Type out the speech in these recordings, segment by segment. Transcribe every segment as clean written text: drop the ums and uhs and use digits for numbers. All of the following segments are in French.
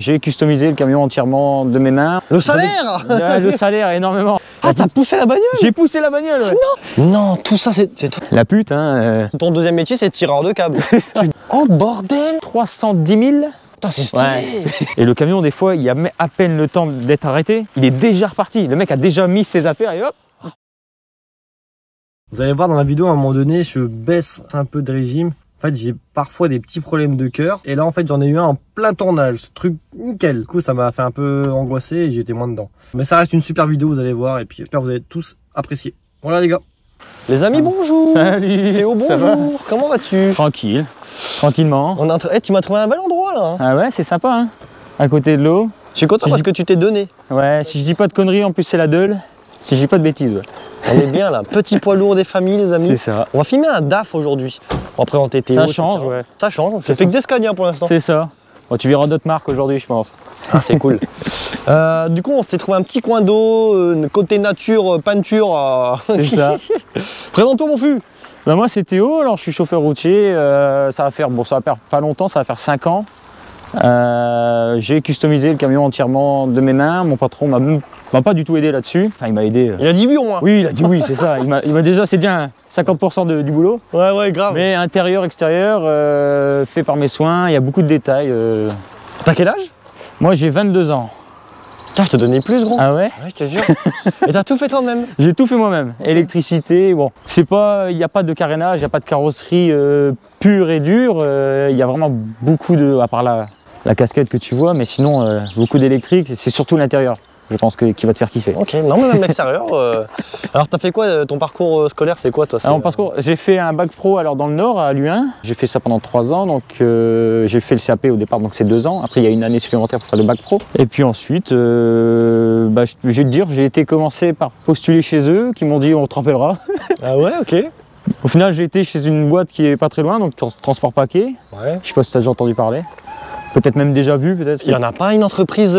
J'ai customisé le camion entièrement de mes mains. Le salaire Le salaire, énormément. Ah, t'as poussé la bagnole? J'ai poussé la bagnole, ouais. Non, tout ça c'est toi. La pute, hein. Ton deuxième métier c'est tireur de câble. Oh bordel! 310 000. Putain, c'est stylé! Ouais. Et le camion, des fois, il y a à peine le temps d'être arrêté, il est déjà reparti. Le mec a déjà mis ses affaires et hop. Vous allez voir dans la vidéo, à un moment donné, je baisse un peu de régime. En fait, j'ai parfois des petits problèmes de cœur. Et là, en fait, j'en ai eu un en plein tournage. Ce truc, nickel. Du coup, ça m'a fait un peu angoisser et j'étais moins dedans. Mais ça reste une super vidéo, vous allez voir. Et puis, j'espère que vous allez tous apprécier. Voilà, les gars. Les amis, bonjour! Salut! Théo, bonjour! Comment vas-tu? Tranquille, tranquillement. Tu m'as trouvé un bel endroit, là. Ah ouais, c'est sympa, hein. À côté de l'eau. Je suis content parce que tu t'es donné. Ouais, si je dis pas de conneries, en plus c'est la Deule. Si je dis pas de bêtises, ouais. On est bien là, petit poids lourd des familles, les amis. C'est ça. On va filmer un DAF aujourd'hui. On va présenter Théo. Ça change, etc. ouais. Ça change. Je fais que des Scania pour l'instant. C'est ça. Bon, tu verras d'autres marques aujourd'hui, je pense. Ah, c'est cool. Du coup, on s'est trouvé un petit coin d'eau, côté nature, peinture. C'est ça. Présente-toi, mon fût. Bah moi, c'est Théo. Alors, je suis chauffeur routier. Ça va faire pas longtemps, ça va faire 5 ans. J'ai customisé le camion entièrement de mes mains. Mon patron m'a pas du tout aidé là-dessus. Enfin, il m'a aidé. Il a dit oui au moins. Oui, il a dit oui, c'est ça. Il m'a déjà, c'est déjà 50% du boulot. Ouais, ouais, grave. Mais intérieur, extérieur, fait par mes soins. Il y a beaucoup de détails. T'as quel âge? Moi, j'ai 22 ans. Putain, je te donnais plus, gros. Ah ouais? Ouais, je te jure. Et t'as tout fait toi-même? J'ai tout fait moi-même. Électricité, bon. C'est pas, il n'y a pas de carénage, il n'y a pas de carrosserie pure et dure. Il y a vraiment beaucoup de, à part la casquette que tu vois, mais sinon, beaucoup d'électrique. C'est surtout l'intérieur, je pense, qui va te faire kiffer. Ok, non, mais même l'extérieur. Alors, t'as fait quoi? Ton parcours scolaire, c'est quoi, toi? Alors, parcours, j'ai fait un bac pro alors, dans le Nord, à Luin. J'ai fait ça pendant 3 ans, donc j'ai fait le CAP au départ, donc c'est 2 ans. Après, il y a une année supplémentaire pour faire le bac pro. Et puis ensuite, je vais te dire, j'ai été commencé par postuler chez eux, qui m'ont dit on te rappellera. Ah ouais, ok. Au final, j'ai été chez une boîte qui est pas très loin, donc transport paquet. Ouais. Je sais pas si tu as déjà entendu parler. Peut-être même déjà vu, peut-être. Il n'y en a pas une entreprise.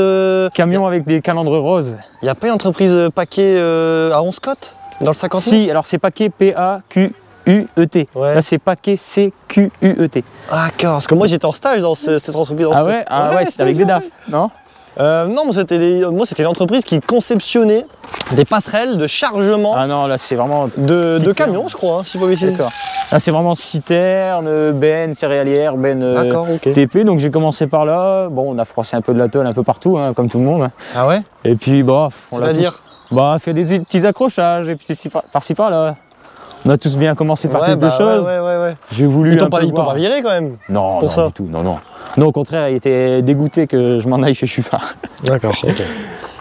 Camion avec des calandres roses. Il n'y a pas une entreprise paquet à 11 cotes dans le 50 000? Si, alors c'est paquet P-A-Q-U-E-T. Ouais. Là, c'est paquet C-Q-U-E-T. Ah, d'accord. Parce que moi, j'étais en stage dans cette entreprise. Ah ouais? Ah ouais, c'était avec des DAF, non? Non, moi, c'était l'entreprise qui conceptionnait des passerelles de chargement Ah non, là, c'est vraiment... de camions, je crois, hein, si vous pouvez essayer. D'accord. Là, c'est vraiment citerne, benne céréalière, benne ok. TP. Donc, j'ai commencé par là. Bon, on a froissé un peu de la tôle un peu partout, hein, comme tout le monde. Ah ouais? Et puis, bah, on l'a C'est-à-dire? fait des petits accrochages, et puis par-ci par-là. On a tous bien commencé par quelque chose. Ouais. J'ai voulu. Ils t'ont pas viré quand même? Non, pour non, ça. du tout. Non, non. Non, au contraire, il était dégoûté que je m'en aille chez Chufard. D'accord, ok.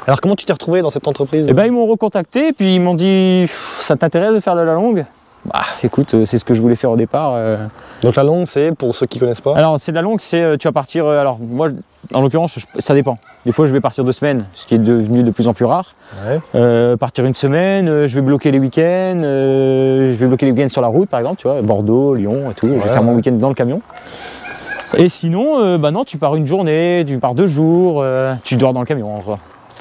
Alors, comment tu t'es retrouvé dans cette entreprise? Eh ben, ils m'ont recontacté, puis ils m'ont dit ça t'intéresse de faire de la longue? Bah, écoute, c'est ce que je voulais faire au départ. Donc, la longue, c'est pour ceux qui connaissent pas? Alors, c'est de la longue, c'est tu vas partir. Alors, moi, en l'occurrence, ça dépend. Des fois, je vais partir 2 semaines, ce qui est devenu de plus en plus rare. Ouais. Partir 1 semaine, je vais bloquer les week-ends. Je vais bloquer les week-ends sur la route, par exemple, tu vois, Bordeaux, Lyon et tout. Je vais faire mon week-end dans le camion. Et sinon, bah non, tu pars 1 journée, tu pars 2 jours, tu dors dans le camion en vrai.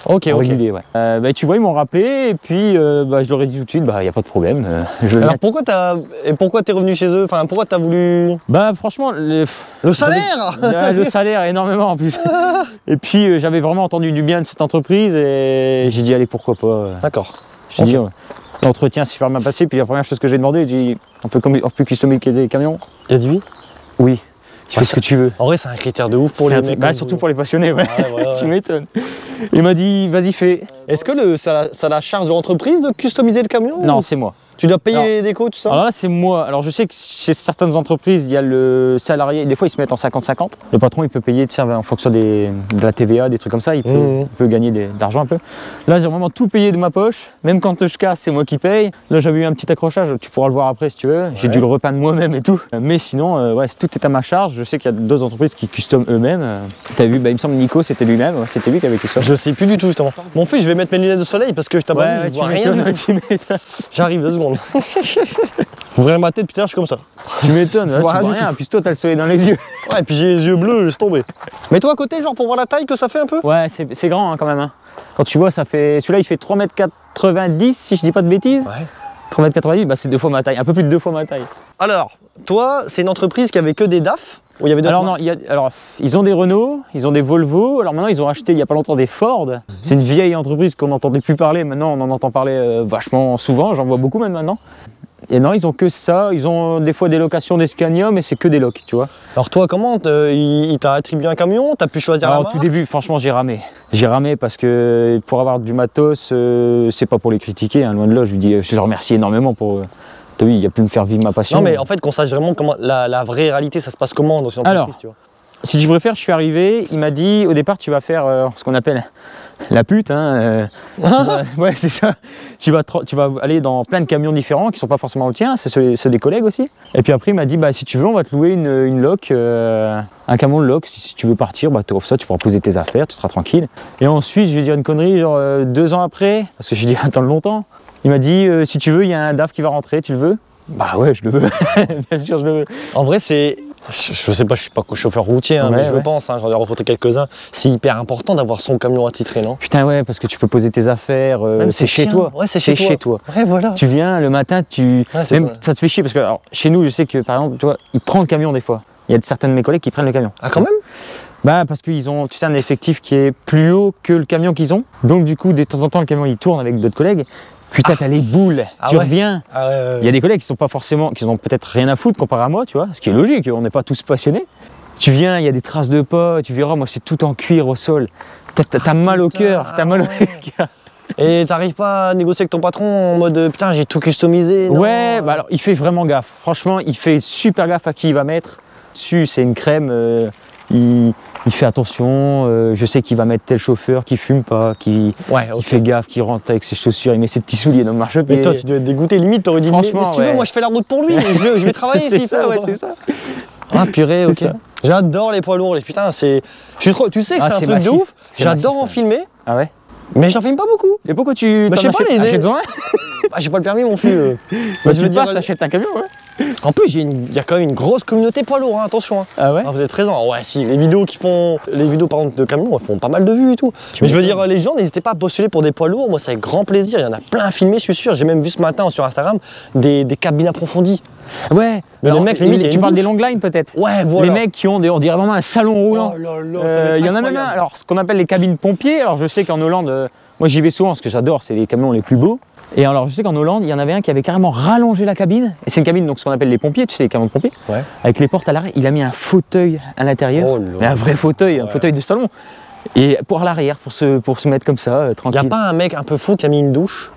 Ok. Régulier, ouais. Bah, tu vois, ils m'ont rappelé et puis bah, je leur ai dit tout de suite, bah, y a pas de problème. Alors pourquoi t'es revenu chez eux? Enfin, pourquoi t'as voulu... Bah franchement... Le salaire Le salaire, énormément en plus. Et puis j'avais vraiment entendu du bien de cette entreprise et j'ai dit, allez, pourquoi pas. D'accord. J'ai dit, l'entretien s'est super bien passé, puis la première chose que j'ai demandé, j'ai dit, on peut customiser les camions? Il a dit oui? Oui. Tu fais ce que tu veux. En vrai, c'est un critère de ouf pour les mecs. Bah, surtout pour les passionnés, ouais. Ouais. Tu m'étonnes. Il m'a dit, vas-y, fais. Est-ce que ça la charge de l'entreprise de customiser le camion? Non, c'est moi. Tu dois payer les décos, tout ça? Alors là, c'est moi. Alors je sais que chez certaines entreprises, il y a le salarié, des fois ils se mettent en 50-50. Le patron, il peut payer en fonction de la TVA, des trucs comme ça, il peut gagner de l'argent un peu. Là, j'ai vraiment tout payé de ma poche. Même quand je casse, c'est moi qui paye. Là, j'avais eu un petit accrochage, tu pourras le voir après si tu veux. J'ai dû le repeindre moi-même et tout. Mais sinon, ouais, tout est à ma charge. Je sais qu'il y a d'autres entreprises qui customisent eux-mêmes. Tu as vu, bah, il me semble Nico, c'était lui-même. Ouais, c'était lui qui avait tout ça. Je sais plus du tout, justement. Mon fils, je vais mettre mes lunettes de soleil parce que je t'abonne, je vois rien du tout. J'arrive 2 secondes. Ouvrir ma tête, depuis tout à l'heure, je suis comme ça. Tu m'étonnes, tu vois rien. Puis toi, t'as le soleil dans les yeux. Ouais, et puis j'ai les yeux bleus, laisse tomber. Mets-toi à côté, genre pour voir la taille que ça fait un peu. Ouais, c'est grand hein, quand même. Hein. Quand tu vois, ça fait. Celui-là, il fait 3,90 m si je dis pas de bêtises. Ouais. 3,90 m, bah, c'est 2 fois ma taille, un peu plus de 2 fois ma taille. Alors, toi, c'est une entreprise qui avait que des DAF. Ou il y avait d'autres Alors non, marques? alors ils ont des Renault, ils ont des Volvo, alors maintenant ils ont acheté il n'y a pas longtemps des Ford. C'est une vieille entreprise qu'on n'entendait plus parler, maintenant on en entend parler vachement souvent, j'en vois beaucoup même maintenant. Et non, ils ont que ça, ils ont des fois des locations des Scania, mais c'est que des locs, tu vois. Alors toi, comment il t'a attribué un camion? T'as pu choisir la Alors au marque? tout début, franchement, j'ai ramé. J'ai ramé parce que pour avoir du matos, c'est pas pour les critiquer, hein, loin de là. Je lui dis, je les remercie énormément pour... T'as vu, il a pu me faire vivre ma passion. Non mais en fait qu'on sache vraiment comment la vraie réalité, ça se passe comment dans une entreprise, Alors, tu vois. Si tu préfères, je suis arrivé, il m'a dit, au départ, tu vas faire ce qu'on appelle la pute, hein. Ouais, c'est ça. Tu vas aller dans plein de camions différents qui sont pas forcément le tien, c'est ceux des collègues aussi. Et puis après, il m'a dit, bah si tu veux, on va te louer une loc, un camion de loc. Si tu veux partir, bah tu offres ça, tu pourras poser tes affaires, tu seras tranquille. Et ensuite, je vais dire une connerie, genre 2 ans après, parce que j'ai dit attends longtemps. Il m'a dit, si tu veux, il y a un DAF qui va rentrer, tu le veux? Bah ouais, je le veux. Bien sûr, je le veux. En vrai, c'est... Je sais pas, je suis pas chauffeur routier, hein, Ouais, mais je ouais. pense, hein, j'en ai rencontré quelques-uns. C'est hyper important d'avoir son camion attitré, non? Putain ouais, parce que tu peux poser tes affaires, Même c'est chez chiant. toi. Ouais, c'est chez toi. Ouais, voilà. Tu viens le matin, Ouais, c'est même ça. ça te fait chier parce que alors, chez nous, je sais que par exemple, tu vois, il prend le camion des fois. Il y a certains de mes collègues qui prennent le camion. Ah, quand même? Bah parce qu'ils ont, tu sais, un effectif qui est plus haut que le camion qu'ils ont. Donc du coup, de temps en temps, le camion il tourne avec d'autres collègues. Putain, t'as les boules. Ah tu ouais. reviens. Ah ouais. Il y a des collègues qui sont pas forcément, qui ont peut-être rien à foutre comparé à moi, tu vois, ce qui est logique. On n'est pas tous passionnés. Tu viens, il y a des traces de pas. Tu verras, moi c'est tout en cuir au sol. T'as mal au cœur. T'as mal au cœur. Et t'arrives pas à négocier avec ton patron en mode putain, j'ai tout customisé? Non. Ouais, bah alors il fait vraiment gaffe. Franchement, il fait super gaffe à qui il va mettre. Dessus, c'est une crème. Il fait attention. Je sais qu'il va mettre tel chauffeur qui fume pas, qui fait gaffe, qui rentre avec ses chaussures, il met ses petits souliers dans le marchepied. Mais toi, tu dois être dégoûté. Limite, t'aurais dit, mais si tu veux, moi je fais la route pour lui. Je vais travailler c'est s'il ça, faut. ouais, c'est ça. Ah purée, ok. ça. J'adore les poids lourds. Putain, c'est. Tu sais que Ah, c'est un c'est truc massif. de ouf. C'est J'adore massif, en filmer, Ah ouais. mais j'en filme pas beaucoup. Et pourquoi tu Bah, je sais pas, achètes-en un? Ah, j'ai pas le permis non plus. Bah, je tu veux dire, passes, t'achètes un camion, ouais. En plus, il y a quand même une grosse communauté poids lourds, hein, attention. Hein. Ah ouais. Ah, vous êtes présents. Ouais, si, les vidéos par exemple de camions, elles font pas mal de vues et tout. Mais je veux dire, les gens, n'hésitez pas à postuler pour des poids lourds. Moi, c'est avec grand plaisir. Il y en a plein à filmer, je suis sûr. J'ai même vu ce matin sur Instagram des cabines approfondies. Ouais. Mais Alors, les mecs, limite, il y a tu une parles des bouche. long lines peut-être. Ouais, voilà. Les mecs qui ont on dirait vraiment un salon roulant. Oh là là, ça va être Il y en a même un, incroyable. alors ce qu'on appelle les cabines pompiers. Alors je sais qu'en Hollande, moi j'y vais souvent parce que j'adore, c'est les camions les plus beaux. Et alors je sais qu'en Hollande, il y en avait un qui avait carrément rallongé la cabine. Et c'est une cabine, donc ce qu'on appelle les pompiers, tu sais, les camions de pompiers. Ouais. Avec les portes à l'arrière, il a mis un fauteuil à l'intérieur. Oh là. Mais un vrai fauteuil, un fauteuil de salon. Et pour l'arrière, pour se mettre comme ça, Il tranquille. n'y a pas un mec un peu fou qui a mis une douche?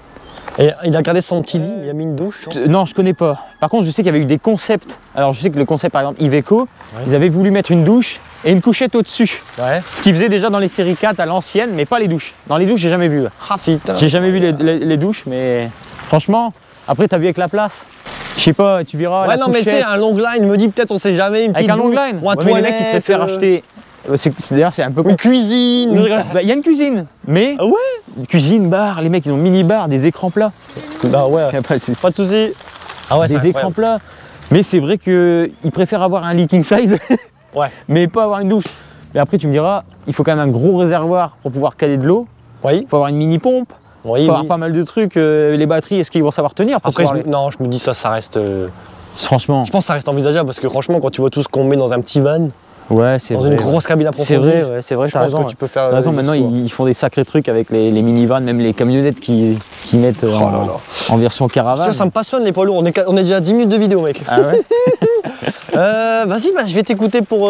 Et il a gardé son petit lit, il a mis une douche. Non, je connais pas. Par contre, je sais qu'il y avait eu des concepts. Alors, je sais que le concept, par exemple, Iveco, ils avaient voulu mettre une douche et une couchette au-dessus. Ouais. Ce qu'ils faisaient déjà dans les séries 4 à l'ancienne, mais pas les douches. Dans les douches, j'ai jamais vu. Ah putain. J'ai jamais vu les douches, mais franchement, après, t'as vu avec la place. Je sais pas, tu verras. Ouais, la non, mais couchette. c'est un long line, me dit peut-être, on sait jamais, une petite Avec un long douche, line. ou un Ouais, mais les mecs, ils toilette, préfèrent acheter. D'ailleurs, c'est un peu con. une cuisine. Bah, il y a une cuisine, mais. Ah ouais? Une cuisine, bar, les mecs, ils ont mini-bar, des écrans plats. Bah ouais, C'est pas de soucis. Ah ouais, c'est des écrans incroyable. plats. Mais c'est vrai qu'ils préfèrent avoir un lit king size, Ouais. mais pas avoir une douche. Mais après, tu me diras, il faut quand même un gros réservoir pour pouvoir caler de l'eau. Oui, Il faut avoir une mini pompe. Il oui, faut avoir oui. pas mal de trucs. Les batteries, est-ce qu'ils vont savoir tenir pour Après, pouvoir non, je me dis ça reste. Franchement, Je pense que ça reste envisageable parce que franchement, quand tu vois tout ce qu'on met dans un petit van, ouais, c'est dans vrai. une grosse cabine approfondie, C'est vrai, ouais, c'est vrai, je t'as pense raison. que tu peux faire. T'as raison, des maintenant exploits. ils font des sacrés trucs avec les minivans, même les camionnettes qui mettent Oh là là. en version caravane. Ça me passionne les poids lourds. On est déjà à 10 minutes de vidéo, mec. Ah ouais. Vas-y, je vais t'écouter pour.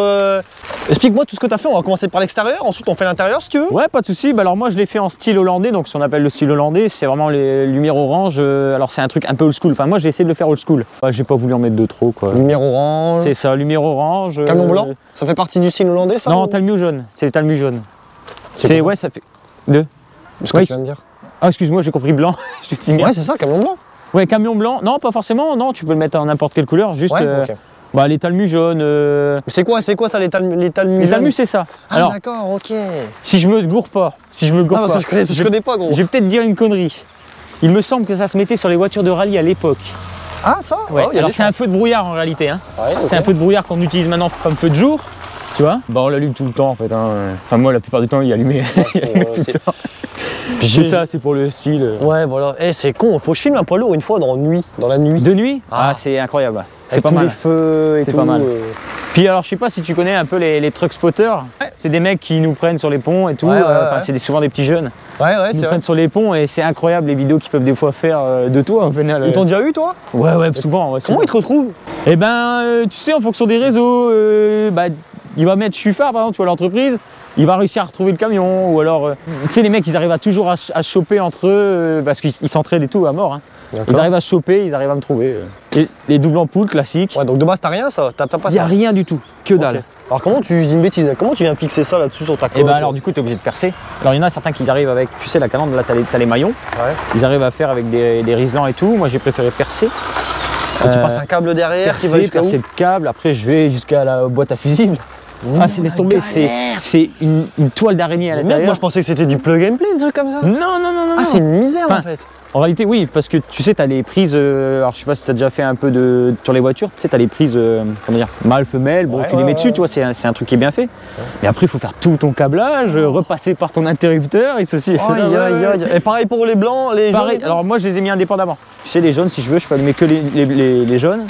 Explique-moi tout ce que tu as fait. On va commencer par l'extérieur, ensuite on fait l'intérieur si tu veux. Ouais, pas de souci. Bah alors moi je l'ai fait en style hollandais, donc ce qu'on appelle le style hollandais, c'est vraiment les lumières orange. Alors c'est un truc un peu old school. Enfin moi j'ai essayé de le faire old school. Ouais, j'ai pas voulu en mettre de trop quoi. Lumière orange. C'est ça, lumière orange. Camion blanc. Ça fait partie du style hollandais, ça? Non, ou- talmu jaune. C'est les talmus jaunes. C'est C'est quoi ouais, ça fait deux. Ce que Ouais, tu viens de dire. Ah excuse-moi, j'ai compris blanc. Je te dis merde. Ouais, c'est ça, camion blanc. Ouais, camion blanc. Non, pas forcément. Non, tu peux le mettre en n'importe quelle couleur. Juste Ouais, ok. bah les talmus jaunes. Mais c'est quoi ça, les talmus Les jaunes? talmus c'est ça. Ah, Alors d'accord, ok. si je me gourre pas, Non, parce que je connais pas, gros. Je vais peut-être dire une connerie. Il me semble que ça se mettait sur les voitures de rallye à l'époque. Ah, ça? Ouais. Oh, il y a Alors des c'est un chances. feu de brouillard en réalité. Hein. Ouais, ok. C'est un feu de brouillard qu'on utilise maintenant comme feu de jour. Tu vois? Bah on l'allume tout le temps en fait. Hein. Enfin moi la plupart du temps il est allumé. Il est allumé tout le temps. C'est ça, c'est pour le style. Ouais voilà. Eh c'est con, faut que je filme un poids lourd une fois dans la nuit. De nuit? Ah, c'est incroyable. C'est Avec pas tous mal. les feux et C'est tout. pas mal. Puis alors je sais pas si tu connais un peu les truck spotters. Ouais. C'est des mecs qui nous prennent sur les ponts et tout. Ouais, c'est souvent des petits jeunes. Ouais Ils nous c'est vrai. prennent sur les ponts et c'est incroyable les vidéos qu'ils peuvent des fois faire de toi en final. Ils t'ont déjà eu toi? Ouais souvent. Ouais, Comment ils te retrouvent? Eh ben tu sais en fonction des réseaux, il va mettre Chufard par exemple, tu vois l'entreprise. Il va réussir à retrouver le camion ou alors tu sais les mecs ils arrivent à toujours à choper entre eux parce qu'ils s'entraident et tout à mort. Hein. Ils arrivent à choper, ils arrivent à me trouver. Et les doubles ampoules classiques. Ouais donc de base t'as rien ça? T'as pas Il n'y ça? a rien du tout, que dalle. Okay. Alors comment je dis une bêtise, comment tu viens fixer ça là-dessus sur ta coque? Et ben alors du coup tu es obligé de percer. Alors il y en a certains qui arrivent avec, tu sais la calandre là t'as les maillons. Ouais. Ils arrivent à faire avec des riselants et tout. Moi j'ai préféré percer. Et tu passes un câble derrière qui va jusqu'à où? Percer le câble, après je vais jusqu'à la boîte à fusible. Ah c'est laisse tomber, c'est une toile d'araignée à l'intérieur. Moi je pensais que c'était du plug and play, des trucs comme ça. Non. Ah c'est une misère en fait. En réalité oui, parce que tu sais t'as les prises, alors je sais pas si t'as déjà fait un peu sur les voitures, tu sais t'as les prises, comment dire, mâle, femelle, bon tu les mets dessus, tu vois, c'est un truc qui est bien fait. Mais après il faut faire tout ton câblage, repasser par ton interrupteur et ceci et cela. Et pareil pour les blancs, les pareil, jaunes. alors moi je les ai mis indépendamment. Tu sais les jaunes si je veux, je peux allumer que les jaunes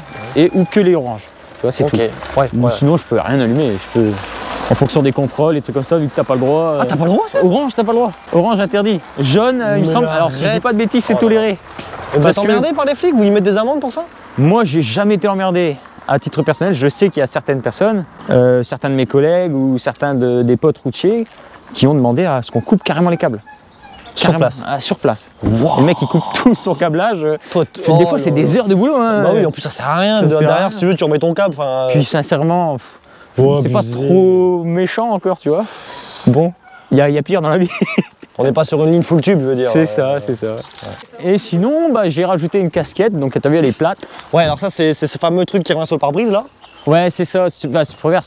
ou que les oranges. Tu vois, c'est tout. Ouais. Sinon je peux rien allumer, je peux... En fonction des contrôles et trucs comme ça, vu que t'as pas le droit. Ah, t'as pas le droit ça? Orange, t'as pas le droit. Orange interdit. Jaune, il me semble. Alors, si je dis pas de bêtises, c'est toléré. Vous êtes emmerdé par les flics? Vous y mettez des amendes pour ça? Moi, j'ai jamais été emmerdé. À titre personnel, je sais qu'il y a certaines personnes, certains de mes collègues ou certains des potes routiers, qui ont demandé à ce qu'on coupe carrément les câbles. Sur place. Sur place. Wow. Le mec, il coupe tout son câblage. Des fois, c'est des heures de boulot. Hein. Bah oui, en plus, ça sert à rien. Derrière, si tu veux, tu remets ton câble. Puis, sincèrement. C'est pas trop méchant encore, tu vois. Bon, il y a pire dans la vie. On n'est pas sur une ligne full tube, je veux dire. C'est ça. Et sinon, j'ai rajouté une casquette, donc t'as vu, elle est plate. Ouais, alors ça, c'est ce fameux truc qui revient sur le pare-brise, là. Ouais, c'est ça.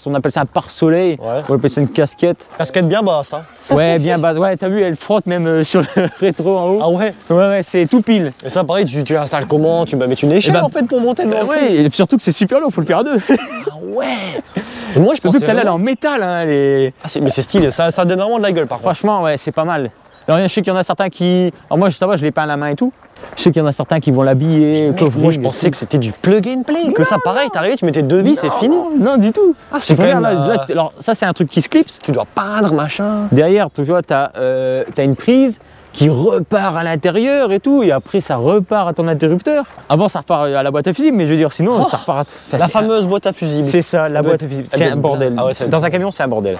On appelle ça un pare-soleil. Ouais. On appelle ça une casquette. Casquette bien basse, hein. Ouais, bien basse. Ouais, t'as vu, elle frotte même sur le rétro en haut. Ah ouais? Ouais, c'est tout pile. Et ça, pareil, tu installes comment? Tu mets une échelle en fait pour monter le ventre. Ouais, et surtout que c'est super lourd, faut le faire à deux. Ah ouais. Et moi, je surtout que celle-là, elle est en métal. Hein, mais c'est stylé, ça donne vraiment de la gueule par contre. Franchement, ouais, c'est pas mal. Alors, je sais qu'il y en a certains qui. Alors, moi, ça va, je l'ai peint à la main et tout. Je sais qu'il y en a certains qui vont l'habiller, moi, je pensais que c'était du plug and play. Que ça, pareil, t'arrivais, tu mettais deux vis, c'est fini. Non, du tout. Ah, c'est quand même. Alors, ça, c'est un truc qui se clipse. Tu dois peindre, machin. Derrière, tu vois, t'as une prise qui repart à l'intérieur et tout, et après ça repart à ton interrupteur. Avant ça repart à la boîte à fusible, mais je veux dire sinon ça repart à... La fameuse boîte à fusible. C'est ça, la boîte à fusible. C'est un bordel. Ah ouais, dans un camion, c'est un bordel.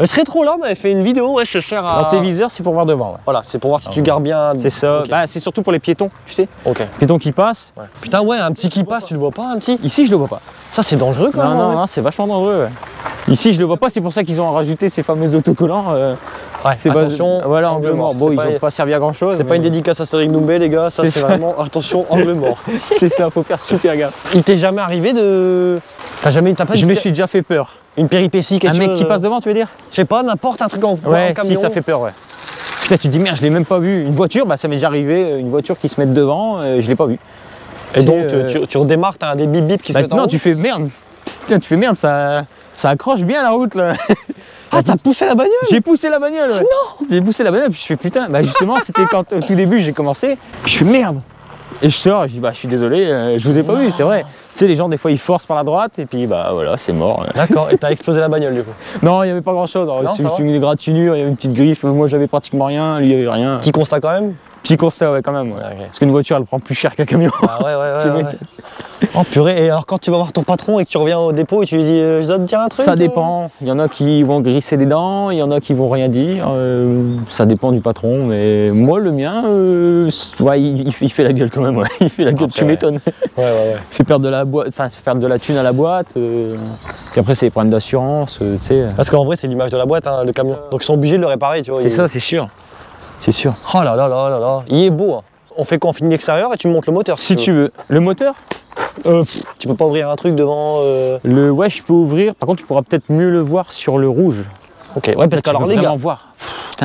Ce rétro là m'avait fait une vidéo, ouais, ça sert à... Dans tes viseurs, c'est pour voir devant. Ouais. Voilà, c'est pour voir si tu gardes bien... C'est ça, okay. C'est surtout pour les piétons, tu sais. Ok. Piétons qui passent. Ouais. Putain ouais, un petit qui passe, tu le vois pas, un petit? Ici, je le vois pas. Ça c'est dangereux quand même. Non, c'est vachement dangereux. Ouais. Ici, je le vois pas, c'est pour ça qu'ils ont rajouté ces fameux autocollants. Ouais, attention, voilà, angle mort. Bon, ils n'ont pas servi à grand chose. C'est pas une dédicace à Stéphane Doumbé, les gars, ça c'est vraiment, attention, angle mort. C'est ça, faut faire super gaffe. Il t'est jamais arrivé de... Je me suis déjà fait peur. Une péripétie, quelque chose... Un mec qui passe devant, tu veux dire? Je sais pas, n'importe, un truc en camion. Ouais, si, ça fait peur, ouais. Putain, tu te dis, merde, je l'ai même pas vu. Une voiture, ça m'est déjà arrivé, une voiture qui se met devant, je l'ai pas vu. Et donc, tu redémarres, t'as des bip bip qui se mettent en haut. Non, tu fais merde. Putain, tu fais merde, ça accroche bien la route, là. Ah, t'as poussé la bagnole? J'ai poussé la bagnole, ouais. Non. J'ai poussé la bagnole, puis je fais putain, justement, c'était quand, au tout début, j'ai commencé, puis je fais merde. Et je sors, je dis, je suis désolé, je vous ai pas vu, c'est vrai. Tu sais, les gens, des fois, ils forcent par la droite, et puis, voilà, c'est mort. D'accord, et t'as explosé la bagnole, du coup? Non, il n'y avait pas grand-chose. C'est juste une égratignure, il y avait une petite griffe. Moi, j'avais pratiquement rien, lui, il n'y avait rien. Petit constat quand même? Petit constat, ouais, quand même. Ouais. Okay. Parce qu'une voiture, elle prend plus cher qu'un camion. Ah ouais. Oh purée, et alors quand tu vas voir ton patron et que tu reviens au dépôt et tu lui dis, je dois te dire un truc? Ça dépend. Il y en a qui vont grisser des dents, il y en a qui vont rien dire. Ça dépend du patron, mais moi, le mien, ouais, il fait la gueule quand même. Ouais. Il fait la gueule, après, tu m'étonnes. Ouais. Il fait perdre de la boîte, enfin, perdre de la thune à la boîte. Puis après, c'est les problèmes d'assurance, tu sais. Parce qu'en vrai, c'est l'image de la boîte, hein, le camion. Donc ils sont obligés de le réparer, tu vois. C'est ça, c'est sûr. C'est sûr. Oh là là. Il est beau, hein. On fait quoi? On finit l'extérieur et tu montes le moteur si tu veux. Le moteur, tu peux pas ouvrir un truc devant Ouais, je peux ouvrir. Par contre, tu pourras peut-être mieux le voir sur le rouge. Ok, ouais, parce que alors les gars, voir.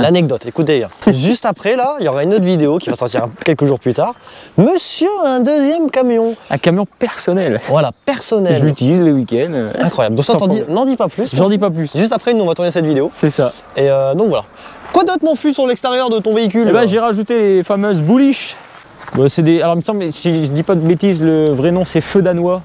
L'anecdote, écoutez, juste après là, il y aura une autre vidéo qui va sortir quelques jours plus tard. Monsieur a un deuxième camion. Un camion personnel. Voilà, personnel. Je l'utilise les week-ends. Incroyable. Donc ça, n'en dis pas plus. J'en dis pas plus. Juste après, nous on va tourner cette vidéo. C'est ça. Et donc voilà. Quoi d'autre mon fut sur l'extérieur de ton véhicule? Eh ben, j'ai rajouté les fameuses bullish. Bon, alors il me semble, si je dis pas de bêtises, le vrai nom c'est feu danois.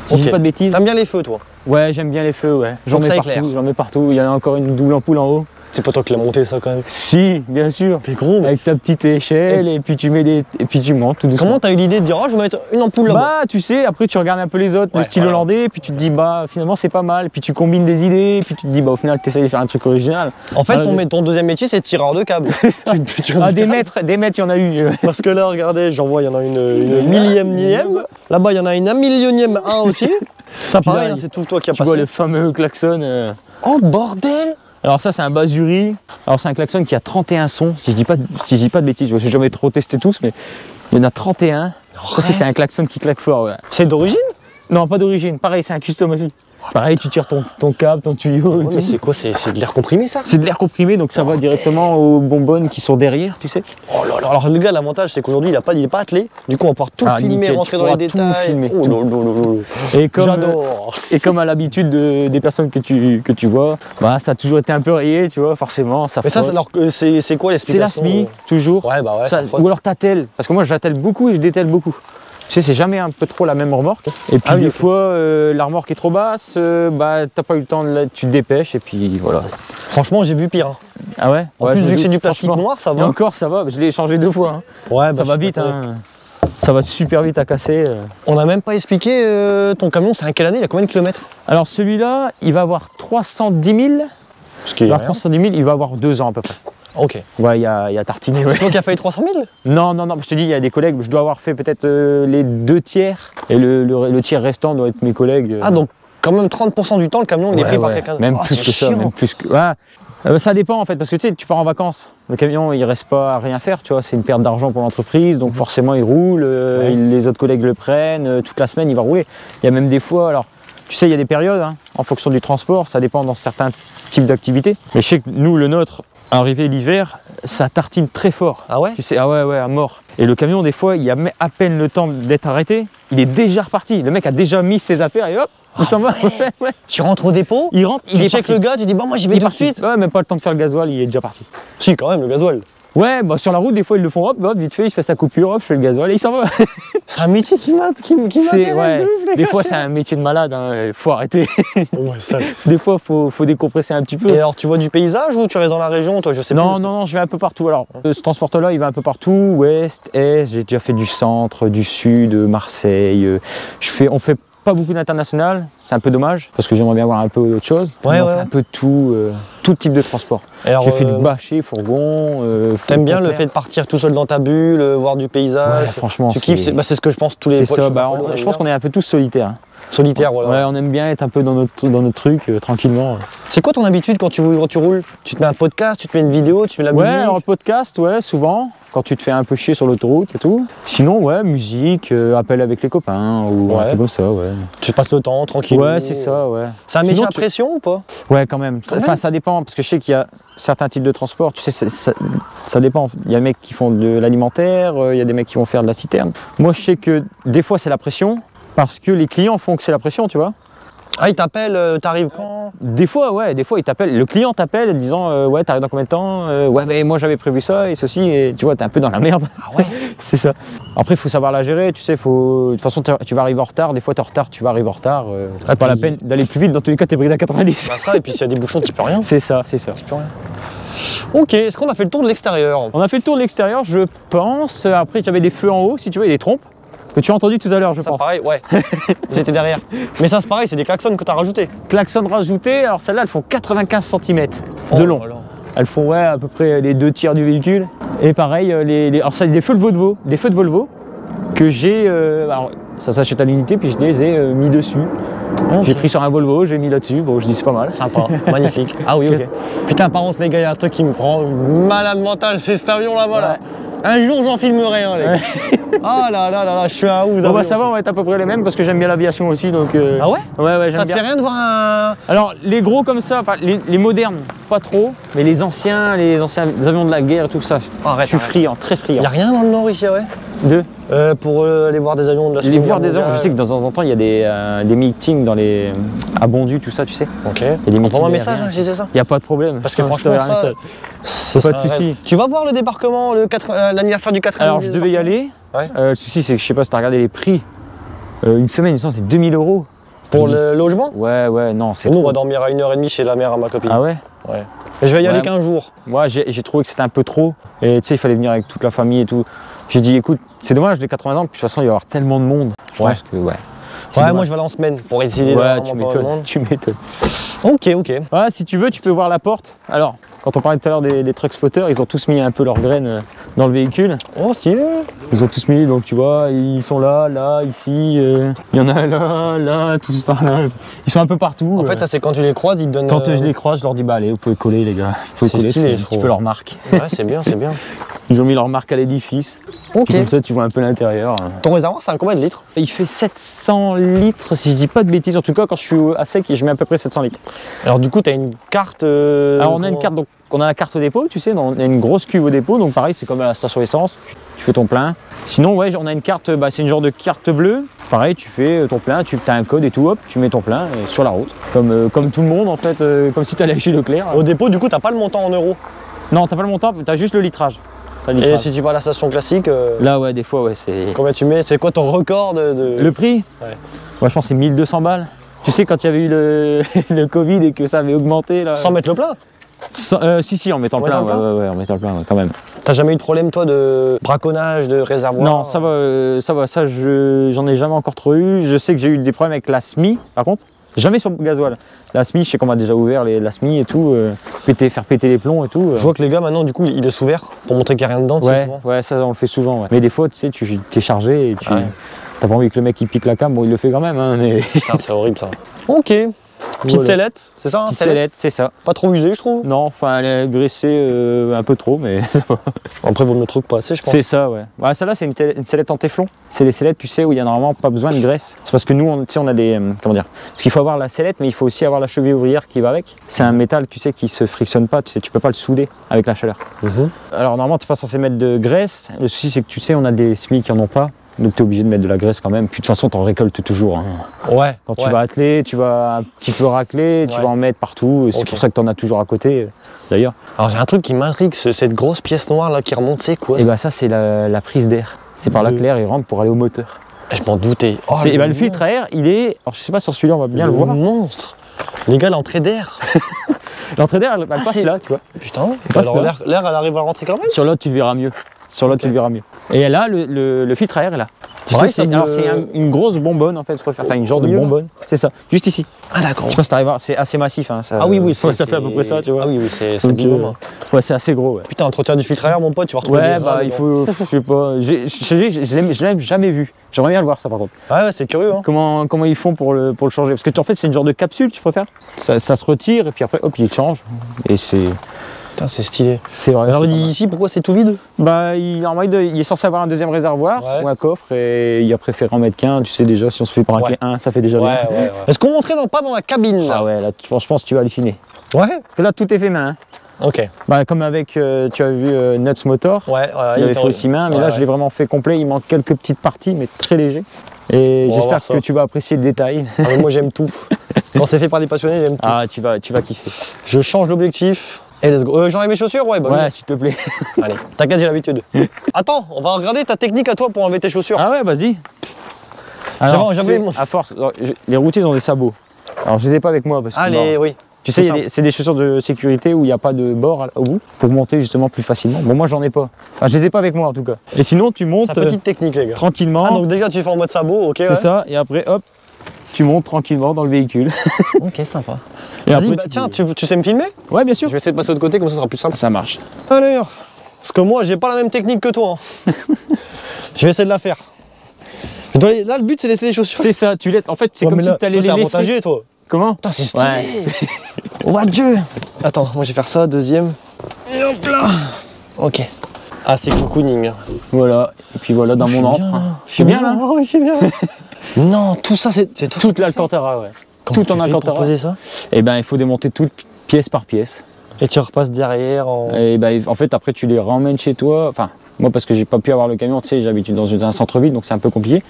Si je dis pas de bêtises. T'aimes bien les feux toi? Ouais, j'aime bien les feux, ouais. J'en mets partout, il y a encore une double ampoule en haut. C'est pas toi qui l'as monté ça quand même? Si, bien sûr. T'es gros. Avec ta petite échelle et puis tu mets et puis tu montes tout doucement. Comment t'as eu l'idée de dire, oh, je vais mettre une ampoule là-bas? Bah, tu sais, après tu regardes un peu les autres, le style hollandais, puis tu te dis, bah, finalement c'est pas mal. Puis tu combines des idées, puis tu te dis, bah, au final, tu essayes de faire un truc original. En fait, ton deuxième métier, c'est tireur de câbles. Des mètres, il y en a eu. Parce que là, regardez, j'en vois, il y en a une millième. Là-bas, il y en a une 1 1 aussi. Ça, pareil, c'est tout toi qui as passé. Tu vois le fameux klaxon. Oh, bordel! Alors ça c'est un Basuri, alors c'est un klaxon qui a 31 sons, si je dis pas de bêtises, je n'ai jamais trop testé tous, mais il y en a 31. Ça c'est un klaxon qui claque fort, ouais. C'est d'origine? Non, pas d'origine, pareil c'est un custom aussi. Pareil, tu tires ton câble, ton tuyau. Mais c'est quoi? C'est de l'air comprimé ça? C'est de l'air comprimé, donc ça va directement aux bonbonnes qui sont derrière, tu sais. Oh là là, alors le gars, l'avantage c'est qu'aujourd'hui il est pas attelé, du coup on va pouvoir tout filmer, nickel, rentrer dans les détails. Filmer, oh là là. J'adore. Et comme à l'habitude des personnes que tu vois, bah, ça a toujours été un peu rayé, tu vois, forcément. Ça mais ça, alors c'est quoi l'explication? C'est la SMI, toujours. Ouais, bah ouais. Ça, ou alors t'attelles, parce que moi j'attelle beaucoup et je dételle beaucoup. Tu sais, c'est jamais un peu trop la même remorque. Et puis des fois, la remorque est trop basse, bah t'as pas eu le temps, tu te dépêches et puis voilà. Franchement, j'ai vu pire. Hein. Ah ouais? En plus, vu que c'est du plastique noir, ça va. Et encore, ça va, je l'ai changé 2 fois. Hein. Ouais, bah, ça va vite, hein. Ça va super vite à casser. On n'a même pas expliqué, ton camion, c'est un quelle année? Il a combien de kilomètres? Alors celui-là, il va avoir 310 000. Alors 310 000, il va avoir 2 ans à peu près. Ok. Ouais, il y a tartiné. Ouais. C'est toi qui as fait les 300 000? Non, je te dis, il y a des collègues, je dois avoir fait peut-être les 2 tiers. Et le tiers restant doit être mes collègues. Ah, donc quand même 30% du temps, le camion, il est pris par quelqu'un. Même plus que ça, même plus que... Ouais. Ça dépend en fait, parce que tu sais, tu pars en vacances. Le camion, il reste pas à rien faire, tu vois, c'est une perte d'argent pour l'entreprise, donc forcément il roule, les autres collègues le prennent, toute la semaine il va rouler. Il y a même des fois, alors, tu sais, il y a des périodes, hein, en fonction du transport, ça dépend dans certains types d'activités. Mais je sais que nous, le nôtre, arrivé l'hiver, ça tartine très fort. Ah ouais? Tu sais, ah ouais, à mort. Et le camion, des fois, il y a à peine le temps d'être arrêté, il est déjà reparti. Le mec a déjà mis ses affaires et hop, il s'en va. Ouais. Tu rentres au dépôt, il rentre, il check le gars, tu dis, bon, moi j'y vais tout de suite. Ouais, même pas le temps de faire le gasoil, il est déjà parti. Si, quand même, le gasoil. Ouais, bah sur la route, des fois, ils le font, hop, vite fait, il fait sa coupure, hop, je fais le gasoil et il s'en va. C'est un métier qui m'intéresse de ouf, des fois, c'est un métier de malade, hein, faut arrêter. Ouais, ça. Des fois, faut décompresser un petit peu. Et alors, tu vois du paysage ou tu restes dans la région, toi, je sais pas. Non, je vais un peu partout. Alors, ce transporteur-là, il va un peu partout, ouest, est, j'ai déjà fait du centre, du sud, Marseille. On fait pas beaucoup d'international, c'est un peu dommage, parce que j'aimerais bien voir un peu autre chose. On fait un peu tout type de transport. J'ai fait du bâcher, fourgon. T'aimes bien le fait de partir tout seul dans ta bulle, voir du paysage? Ouais, franchement. Tu kiffes, c'est ce que je pense tous les fois. Je pense qu'on est un peu tous solitaires. Solitaire, voilà. Ouais, on aime bien être un peu dans notre truc, tranquillement. C'est quoi ton habitude quand tu roules? Tu te mets un podcast, tu te mets une vidéo, tu mets la musique? Ouais, alors podcast, ouais, souvent, quand tu te fais un peu chier sur l'autoroute et tout. Sinon, ouais, musique, appel avec les copains, ou un truc comme ça, ouais. Tu passes le temps, tranquille. Ouais, c'est ça, ouais. C'est un métier à pression ou pas? Ouais, quand même. Enfin, ça dépend, parce que je sais qu'il y a certains types de transport, tu sais, ça dépend. Il y a des mecs qui font de l'alimentaire, il y a des mecs qui vont faire de la citerne. Moi, je sais que des fois, c'est la pression. Parce que les clients font que c'est la pression, tu vois. Ah, ils t'appellent, t'arrives quand? Des fois, ils t'appellent. Le client t'appelle en disant ouais, t'arrives dans combien de temps? Ouais, mais moi j'avais prévu ça et ceci, et tu vois, t'es un peu dans la merde. Ah ouais. C'est ça. Après, il faut savoir la gérer, tu sais, de toute façon, tu vas arriver en retard, des fois t'es en retard, tu vas arriver en retard. C'est pas la peine d'aller plus vite, dans tous les cas, t'es bridé à 90. Bah ça, et puis s'il y a des bouchons, tu peux rien. C'est ça. Tu peux rien. Ok, est-ce qu'on a fait le tour de l'extérieur? On a fait le tour de l'extérieur, je pense. Après, tu avais des feux en haut, si tu veux, et des trompes. Que tu as entendu tout à l'heure, je pense. Ça pareil, ouais. J'étais derrière. Mais ça, c'est pareil, c'est des klaxons que tu as rajoutés. Klaxons rajoutés, alors celles-là, elles font 95 cm de long. Voilà. Elles font à peu près les 2 tiers du véhicule. Et pareil, alors ça, des feux de Volvo, que j'ai. Alors, ça s'achète à l'unité, puis je les ai mis dessus. Ok. J'ai pris sur un Volvo, j'ai mis là-dessus, bon je dis c'est pas mal. Sympa, magnifique. Ah oui, ok. Putain, par contre, les gars, il y a un truc qui me prend malade mental, c'est cet avion là-bas. Là. Un jour, j'en filmerai un, les gars. Ah là là là là, je suis un ouf. Bon bah ça va, on va être à peu près les mêmes parce que j'aime bien l'aviation aussi, donc... Ah ouais? Ouais, j'aime Ça te bien. fait rien de voir un... Alors les gros comme ça, enfin les modernes, pas trop, mais les anciens avions de la guerre et tout ça, Arrête, je suis arrête. friand, très friand. Il y a rien dans le Nord ici, ouais? Deux. Pour aller voir des avions de la Les Seconde voir Guerre des avions, je sais que de temps en temps il y a des meetings dans les à Bondu, tout ça, tu sais. Ok. Il y a des meetings Envoie-moi un message, aériens. hein, si c'est ça. Il n'y a pas de problème. Parce que Je franchement, t'enverrai un ça, message. c'est Pas de un rêve. souci. Tu vas voir le débarquement, l'anniversaire du 4e. Alors je devais y aller. Ouais. Le souci c'est que je sais pas si tu as regardé les prix. Une semaine, il me semble, c'est 2000 €. Pour le logement? Ouais, non, c'est Nous, on trop. va dormir à 1h30 chez la mère à ma copine. Ah ouais? Ouais. Et je vais y aller Ouais. qu'un jour. Moi j'ai trouvé que c'était un peu trop. Et tu sais, il fallait venir avec toute la famille et tout. J'ai dit écoute, c'est dommage les 80 ans, puis de toute façon il va y avoir tellement de monde. Je Ouais. pense que ouais. Ouais, moi je vais aller en semaine pour essayer Ouais, d'avoir tu vraiment pas de m'étonnes, monde. tu m'étonnes. Ok, ok. Ouais, si tu veux, tu peux voir la porte. Alors, quand on parlait tout à l'heure des truck spotters, ils ont tous mis un peu leurs graines dans le véhicule. Oh, stylé. Ils ont tous mis, donc tu vois, ils sont là, ici, il y en a là, tous par là. Ils sont un peu partout. En fait, ça c'est quand tu les croises, ils te donnent. Quand je les croise, je leur dis, bah allez, vous pouvez coller les gars. Vous pouvez C'est coller, stylé, c'est je un petit trouve. peu leur marque. Ouais, c'est bien, c'est bien. Ils ont mis leur marque à l'édifice. Ok. Puis comme ça, tu vois un peu l'intérieur. Ton réservoir, c'est un combien de litres? Il fait 700 litres, si je dis pas de bêtises. En tout cas, quand je suis à sec, je mets à peu près 700 litres. Alors, du coup, tu as une carte. Alors on a une carte, donc on a la carte au dépôt, tu sais, on a une grosse cuve au dépôt, donc pareil, c'est comme à la station essence, tu fais ton plein. Sinon, ouais, on a une carte, c'est une genre de carte bleue. Pareil, tu fais ton plein, tu as un code et tout, hop, tu mets ton plein sur la route. Comme tout le monde en fait, comme si tu allais chez Leclerc. Au dépôt, du coup, t'as pas le montant en euros. Non, t'as pas le montant, t'as juste le litrage. T'as le Et litrage. si tu vas à la station classique, Là, ouais, des fois, ouais, c'est. combien tu mets? C'est quoi ton record de... Le prix Ouais. Ouais, je pense que c'est 1200 balles. Tu sais, quand il y avait eu le Covid et que ça avait augmenté là. Sans mettre le plein? Si, en mettant le En plein, mettant le ouais, en mettant le plein, ouais, quand même. T'as jamais eu de problème, toi, de braconnage, de réservoir? Non, ça va, j'en ai jamais encore trop eu. Je sais que j'ai eu des problèmes avec la SMI, par contre. Jamais sur le gasoil. La SMI, je sais qu'on m'a déjà ouvert la SMI et tout, faire péter les plombs et tout. Je vois que les gars, maintenant, du coup, ils laissent ouvert pour montrer qu'il n'y a rien dedans, tu sais, Ouais, souvent. ouais, ça on le fait souvent. Ouais. Mais des fois, tu sais, tu t'es chargé et tu Ouais. t'as pas envie que le mec il pique la cam. Bon, il le fait quand même, hein, mais Putain, c'est horrible, ça. Ok. Petite Voilà. sellette, c'est ça, hein, petite sellette sellette, c'est ça. Pas trop usée, je trouve. Non, enfin, elle est graissée un peu trop, mais ça va. Après, vous ne le truc pas assez, je pense. C'est ça, ouais. Ouais, celle-là, c'est une sellette en téflon. C'est les sellettes, tu sais, où il y a normalement pas besoin de graisse. C'est parce que nous, tu sais, on a des. Comment dire? Parce qu'il faut avoir la sellette, mais il faut aussi avoir la cheville ouvrière qui va avec. C'est un métal, tu sais, qui se frictionne pas. Tu sais, tu peux pas le souder avec la chaleur. Mhm. Alors, normalement, tu n'es pas censé mettre de graisse. Le souci, c'est que tu sais, on a des SMI qui en ont pas. Donc, tu es obligé de mettre de la graisse quand même. Puis, de toute façon, tu en récoltes toujours. Hein. Ouais. Quand tu vas atteler, tu vas un petit peu racler, tu Ouais. vas en mettre partout. Et c'est Ok. pour ça que tu en as toujours à côté, d'ailleurs. Alors, j'ai un truc qui m'intrigue, cette grosse pièce noire là qui remonte, c'est quoi? Et bah, ça, c'est la prise d'air. C'est par là que l'air il rentre pour aller au moteur. Je m'en doutais. Oh, Et bah, le filtre à air, il est. Alors, je sais pas sur celui-là, on va bien le voir. Monstre. Les gars, l'entrée d'air. L'entrée d'air, elle passe c'est- là, tu vois. Putain. passe Alors, là. l'air, elle arrive à rentrer quand même? Sur l'autre, tu le verras mieux. Sur l'autre, tu le verras mieux. Et là, le filtre à air est là. Tu Ouais, sais, ça me- alors, c'est une grosse bonbonne en fait, je préfère faire une genre de Mieux, là. bonbonne. C'est ça, juste ici. Ah, d'accord. Je sais pas si t'arrives à voir, c'est assez massif. Hein, ça, Ah oui, oui, ouais, ça fait à peu près ça, tu vois. Ah oui, oui, c'est Donc, binôme, hein. ouais, c'est assez gros. Ouais, Putain, entretien du filtre à air, mon pote, tu vas retrouver ouais des gras bah il dedans. faut. Je sais pas. Je l'ai jamais vu. J'aimerais bien le voir ça par contre. Ouais, c'est curieux, hein. Comment ils font pour le changer? Parce que en fait, c'est une genre de capsule, tu préfères? Ça se retire et puis après, hop, il change. Et c'est Putain, c'est stylé. vrai. Alors, c'est pas mal. ici, pourquoi c'est tout vide? Bah, normalement, il est censé avoir un deuxième réservoir Ouais. ou un coffre et il a préféré en mettre qu'un. Tu sais déjà, si on se fait par un Ouais. clé 1, ça fait déjà bien. ouais. Est-ce qu'on montrait pas dans la cabine, là? Ah ouais, là, franchement, tu vas halluciner. Ouais. Parce que là, tout est fait main. Hein. Ok. Bah, comme avec, tu as vu Nuts Motor, Ouais, il avait fait aussi main, mais là, ouais. je l'ai vraiment fait complet. Il manque quelques petites parties, mais très léger. Et On va j'espère voir ça. que tu vas apprécier le détail. Ah, mais moi, j'aime tout. Quand c'est fait par des passionnés, j'aime tout. Ah, tu vas kiffer. Je change l'objectif. Et let's go. J'enlève mes chaussures? Ouais, bah oui. Ouais, s'il te plaît. Allez, t'inquiète, j'ai l'habitude. Attends, on va regarder ta technique à toi pour enlever tes chaussures. Ah ouais, vas-y. Alors, J'avais tu sais, mon- à force, alors, les routiers ils ont des sabots. Alors, je les ai pas avec moi parce que. Allez, bon, oui. tu sais, c'est simple. c'est des chaussures de sécurité où il n'y a pas de bord au bout pour monter justement plus facilement. Bon, moi j'en ai pas. Enfin, je les ai pas avec moi en tout cas. Et sinon, tu montes Sa petite technique, les gars. tranquillement. Ah, donc déjà, tu fais en mode sabot, ok, c'est ouais. ça. Et après, hop, tu montes tranquillement dans le véhicule. Ok, sympa. Et Vas-y, après, bah tiens, tu sais me filmer? Ouais, bien sûr. Je vais essayer de passer de l'autre côté, comme ça sera plus simple. Ça marche. Alors, parce que moi, j'ai pas la même technique que toi. Hein. Je vais essayer de la faire. Là, le but, c'est de laisser les chaussures. C'est ça, tu laisses. En fait, c'est Ouais, comme mais si là, tu allais toi, les t'es laisser. avantagé, toi. Comment? Putain, c'est stylé. Ouais. Oh Dieu. Attends, moi, je vais faire ça, deuxième. Et hop là. Ok. Ah, c'est cocooning. Voilà. Et puis voilà, dans mon antre. Je suis bien là. Oh, je suis bien. Non, tout ça, c'est tout. Toute l'Alcantara, ouais. Comment tout en tu fais pour Alcantara. poser ça? Et ben, il faut démonter tout pièce par pièce. Et tu repasses derrière en. Et ben, en fait, après, tu les ramènes chez toi. Enfin, moi, parce que j'ai pas pu avoir le camion, tu sais, j'habite dans un centre-ville, donc c'est un peu compliqué.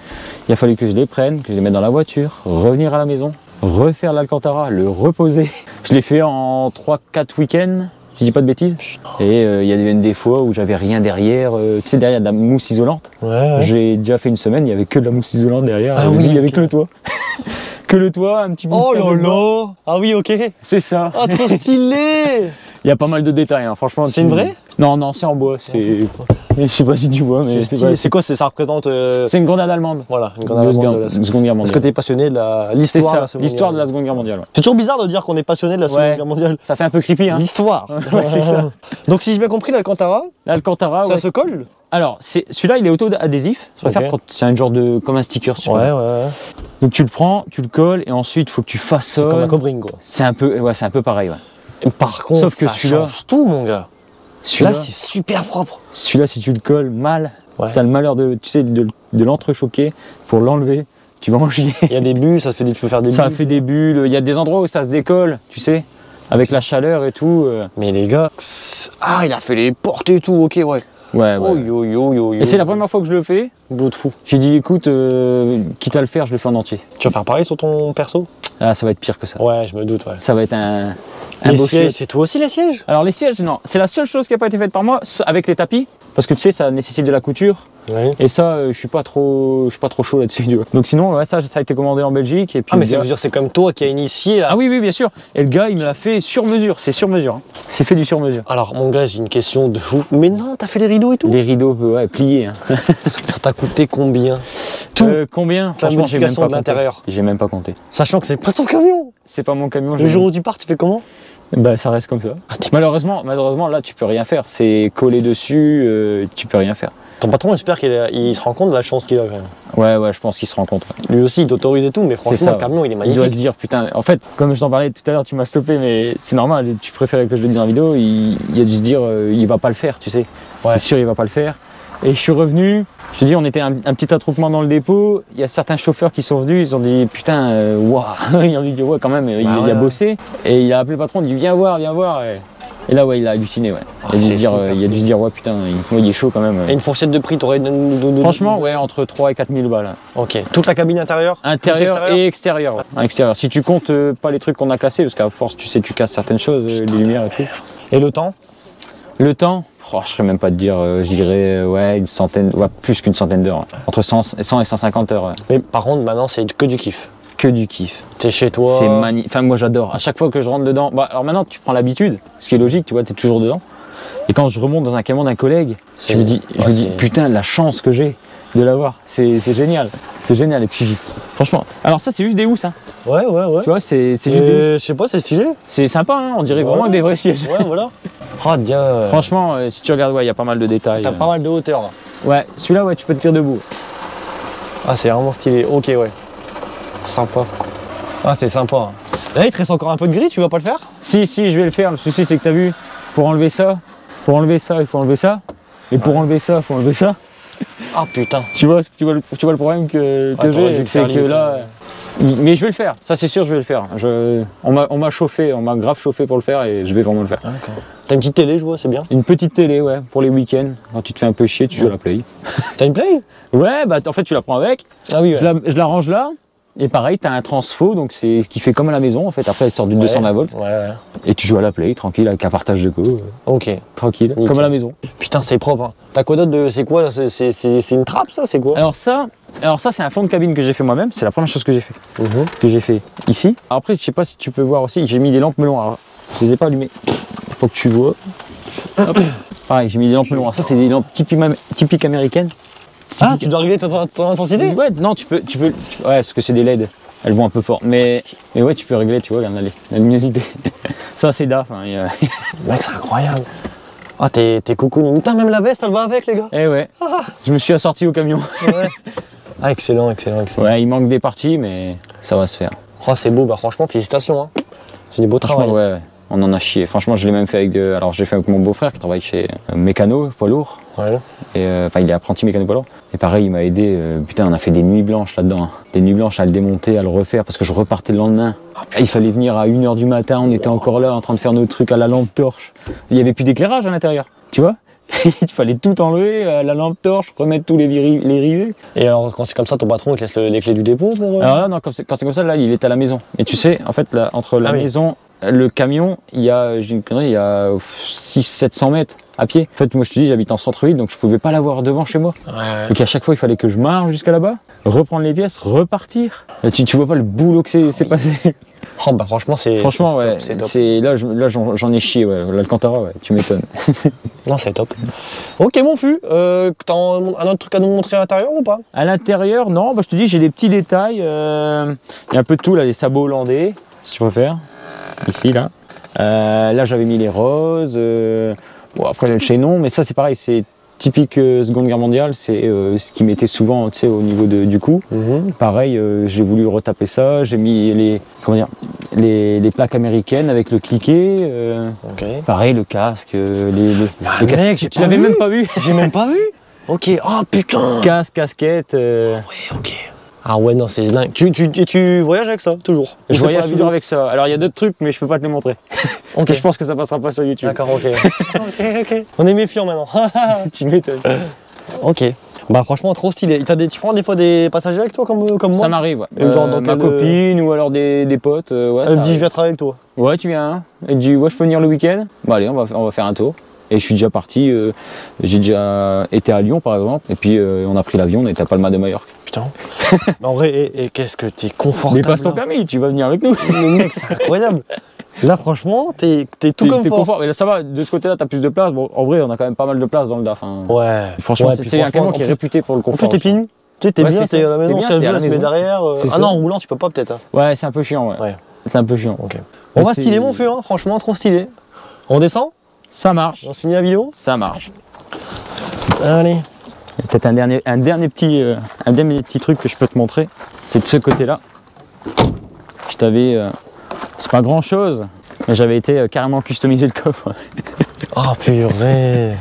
Il a fallu que je les prenne, que je les mette dans la voiture, revenir à la maison, refaire l'Alcantara, le reposer. Je l'ai fait en 3-4 week-ends, si je dis pas de bêtises. Et il y a même des fois où j'avais rien derrière. Tu sais, derrière, il y a de la mousse isolante. Ouais. J'ai déjà fait une semaine, il y avait que de la mousse isolante derrière. Ah oui, il y avait ok. que le toit. Que le toit, un petit bout Oh de là câble blanc. là. Ah oui, ok. C'est ça. Oh, trop stylé. Il y a pas mal de détails, hein. Franchement. C'est une vraie? Non, non, c'est en bois. Je sais pas si tu vois, mais C'est stylé. C'est quoi? Ça représente. c'est une grenade allemande. Voilà, une grande allemande de la Seconde Guerre Parce que mondiale. t'es passionné de C'est l'histoire de ça, la Seconde l'histoire de Guerre la Seconde Guerre mondiale. Ouais. C'est toujours bizarre de dire qu'on est passionné de la Seconde Ouais. Guerre mondiale. Ça fait un peu creepy, hein. L'histoire. Ouais, c'est ça. Donc si j'ai bien compris, l'Alcantara, L'Alcantara, ça ouais. se colle? Alors, celui-là, il est auto-adhésif. Ça va Ok. faire quand c'est un genre de comme un sticker. Si tu veux. Ouais. Donc tu le prends, tu le colles, et ensuite, il faut que tu C'est comme un façonnes. cobring quoi. C'est un peu pareil. Ouais. Et par contre, Sauf que ça celui-là- change tout mon gars. Celui-là, Là, c'est super propre. celui-là, si tu le colles mal, Ouais. t'as le malheur de l'entrechoquer pour l'enlever. Tu vas en chier. Il y a des bulles, tu peux faire des Ça bulles. fait des bulles. Il y a des endroits où ça se décolle, tu sais, avec la chaleur et tout. Mais les gars, ah, il a fait les portes et tout, ok, ouais. Ouais, Oh yo. Et c'est la première fois que je le fais. Bout de fou. J'ai dit, écoute, quitte à le faire, je le fais en entier. Tu vas faire pareil sur ton perso? Ah, ça va être pire que ça. Ouais, je me doute, ouais. Ça va être un Les beau sièges, chiotte. c'est toi aussi les sièges? Alors les sièges, non. C'est la seule chose qui n'a pas été faite par moi avec les tapis. Parce que tu sais, ça nécessite de la couture. Ouais. Et ça, je suis pas trop chaud là-dessus. Tu vois. Donc sinon, ouais, ça a été commandé en Belgique. Et puis Ah, mais le gars- c'est comme toi qui a initié là. Ah oui, bien sûr. Et le gars, il me l'a fait sur mesure. C'est sur mesure. Hein. C'est fait du sur mesure. Alors, mon gars, j'ai une question de fou. Mais non, t'as fait les rideaux et tout? Les rideaux, ouais, pliés. Hein. Ça t'a coûté combien? Tout. Combien? La Franchement, j'ai même modification pas de compté. l'intérieur. J'ai même pas compté. Sachant que c'est pas ton camion. C'est pas mon camion. Le jour où tu pars, tu fais comment? Bah, ça reste comme ça. Ah, t'es- Malheureusement, là, tu peux rien faire. C'est collé dessus, tu peux rien faire. Ton patron, j'espère qu'il se rend compte de la chance qu'il a quand même. Ouais, je pense qu'il se rend compte. Ouais. Lui aussi, il t'autorise et tout, mais franchement, ça, le camion, il est Il doit se magnifique. dire, putain, en fait, comme je t'en parlais tout à l'heure, tu m'as stoppé, mais c'est normal, tu préférais que je le dise en vidéo, il a dû se dire, il va pas le faire, tu sais. Ouais. C'est sûr, il va pas le faire. Et je suis revenu, je te dis, on était un petit attroupement dans le dépôt, il y a certains chauffeurs qui sont venus, ils ont dit, putain, waouh, ils ont dit, ouais, quand même, il ouais, a bossé. Et il a appelé le patron, il dit, viens voir. Et là, ouais, il a halluciné, ouais. Il a dû c'est se dire, super il a dû se dire, ouais, putain, il est chaud quand même. Et une fourchette de prix, t'aurais Franchement, ouais, entre 3 et 4 000 balles. Ok. Toute la cabine intérieure? Intérieur Plus et extérieur. Ouais. Extérieur. Si tu comptes pas les trucs qu'on a cassés, parce qu'à force, tu sais, tu casses certaines choses, les lumières et tout. Et le temps? Le temps, je serais même pas te dire, je dirais, ouais, une centaine, ouais, plus qu'une centaine d'heures. Ouais. Entre 100 et 150 heures. Ouais. Mais par contre, maintenant, c'est que du kiff. Que du kiff. T'es chez toi. C'est magnifique. Enfin, moi, j'adore. À chaque fois que je rentre dedans, alors maintenant, tu prends l'habitude, ce qui est logique, tu vois, t'es toujours dedans. Et quand je remonte dans un camion d'un collègue, je me dis, putain, la chance que j'ai de l'avoir. C'est génial. C'est génial. Et puis, franchement, alors ça, c'est juste des housses. Hein. Ouais. Tu vois, c'est juste des housses. Je sais pas, c'est stylé. C'est sympa, hein, on dirait Ouais. vraiment des vrais sièges. Ouais, voilà. Oh, Dieu. Franchement, si tu regardes, ouais, il y a pas mal de détails. T'as pas mal de hauteur là. Ouais, celui-là, ouais, tu peux te tirer debout. Ah, c'est vraiment stylé. Ok, ouais. Sympa. Ah, c'est sympa. Là, il te reste encore un peu de gris, tu vas pas le faire? Si, je vais le faire. Le souci, c'est que t'as vu, pour enlever ça, il faut enlever ça. Et pour enlever ça, il faut enlever ça. Ah, putain. Tu vois le problème que t'aurais dû j'ai, le c'est faire que limite, là. Mais je vais le faire, ça c'est sûr, je vais le faire. On m'a chauffé, on m'a grave chauffé pour le faire et je vais vraiment le faire. D'accord. T'as une petite télé, je vois, c'est bien. Une petite télé, ouais, pour les week-ends. Quand tu te fais un peu chier, tu joues à la play. T'as une play? Ouais, bah en fait, tu la prends avec. Ah oui, ouais. Je la range là. Et pareil, tu as un transfo, donc c'est ce qui fait comme à la maison en fait. Après, elle sort du 220 volts. Ouais. Et tu joues à la play, tranquille, avec un partage de co. Ok. Tranquille, Nickel. comme à la maison. Putain, c'est propre. Hein. T'as quoi d'autre de. C'est quoi là? C'est une trappe, ça? C'est quoi? Alors ça, c'est un fond de cabine que j'ai fait moi-même. C'est la première chose que j'ai fait. Que j'ai fait ici. Alors après, je sais pas si tu peux voir aussi, j'ai mis des lampes melon. Alors, je les ai pas allumées pour que tu vois. Hop. Pareil, j'ai mis des lampes melon. Alors ça, c'est des lampes typiques américaines. Ah, tu dois régler ton intensité? Ouais, non, tu peux. Ouais, parce que c'est des LED. Elles vont un peu fort. Mais ouais, tu peux régler, tu vois, regarde, la luminosité. Ça, c'est DAF. Hein, Mec, c'est incroyable. Ah, t'es coucou. Putain, même la veste, elle va avec, les gars. Eh ouais. Je me suis assorti au camion. Ouais. Ah, excellent, excellent, excellent. Ouais, il manque des parties, mais ça va se faire. Oh, c'est beau, bah franchement, félicitations. Hein. C'est du beau travail. Franchement, ouais, on en a chié. Franchement, je l'ai même fait avec alors j'ai fait avec mon beau-frère qui travaille chez Mécano, poids lourd. Ouais. Et enfin, il est apprenti mécano poids lourd. Et pareil, il m'a aidé. Putain, on a fait des nuits blanches là-dedans. Hein. Des nuits blanches à le démonter, à le refaire parce que je repartais le lendemain. Il fallait venir à 1 h du matin, on était encore là en train de faire nos trucs à la lampe torche. Il n'y avait plus d'éclairage à l'intérieur, tu vois. Il fallait tout enlever, la lampe torche, remettre tous les rivets. Et alors, quand c'est comme ça, ton patron, il te laisse les clés du dépôt pour... Alors là, non, quand c'est comme ça, là, il est à la maison. Mais tu sais, en fait, là, entre la maison, le camion, il y a, j'ai une connerie, il y a 600-700 mètres à pied. En fait, moi, je te dis, j'habite en centre-ville, donc je pouvais pas l'avoir devant chez moi. Ouais. Donc à chaque fois, il fallait que je marche jusqu'à là-bas, reprendre les pièces, repartir. Là, tu vois pas le boulot que c'est passé. Oh, bah franchement, Franchement, ouais, c'est top. là j'en ai chié, ouais. L'Alcantara, ouais, tu m'étonnes. Non, c'est top. Ok, mon fût, t'as un autre truc à nous montrer à l'intérieur ou pas? À l'intérieur, non, bah, je te dis, j'ai des petits détails. Il y a un peu de tout, là, les sabots hollandais, si tu préfères. Ici, là. Là, j'avais mis les roses. Bon, après, le chaînon, mais ça, c'est pareil, c'est typique Seconde Guerre mondiale, c'est ce qu'ils mettaient souvent, tu sais, au niveau du cou. Pareil, j'ai voulu retaper ça, j'ai mis les plaques américaines avec le cliquet. Pareil, le casque, les casques. Tu l'avais même pas vu? J'ai même pas vu. Ok, oh putain. Casque, casquette. Oui, ok. Ah ouais, non, c'est dingue. Tu voyages avec ça, toujours? Je voyage toujours avec ça. Alors, il y a d'autres trucs, mais je peux pas te les montrer. Parce que je pense que ça passera pas sur YouTube. D'accord, ok. ok. On est méfiant maintenant. Tu m'étonnes. Ok. Bah franchement, trop stylé. Tu prends des fois des passagers avec toi comme moi? Ça m'arrive, ouais. Genre dans ma copine ou alors des potes. Ouais, elle me dit, je viens travailler avec toi. Ouais, tu viens. Hein. Elle dit, ouais, je peux venir le week-end. Bah allez, on va faire un tour. Et je suis déjà parti, j'ai déjà été à Lyon par exemple, et puis on a pris l'avion, on était à Palma de Majorque. Putain. En vrai, et qu'est-ce que t'es confortable. Mais passe ton permis, tu vas venir avec nous. Mais mec, c'est incroyable. Là, franchement, t'es tout confort. Et là, ça va, de ce côté-là, t'as plus de place. Bon, en vrai, on a quand même pas mal de place dans le DAF. Hein. Ouais. Franchement, c'est un camion qui est réputé pour le confort. En plus, t'es pieds nus. Tu sais, t'es bien, t'es à la maison, si elle veut, elle se met derrière. Ah non, en roulant, tu peux pas peut-être. Hein. Ouais, c'est un peu chiant, ouais. C'est un peu chiant. Ok. On va stylé mon feu, hein. Franchement, trop stylé. On descend? Ça marche. On se finit la vidéo? Ça marche. Allez. Peut-être un dernier petit truc que je peux te montrer. C'est de ce côté-là. Je t'avais... c'est pas grand-chose, mais j'avais été carrément customisé le coffre. Oh purée.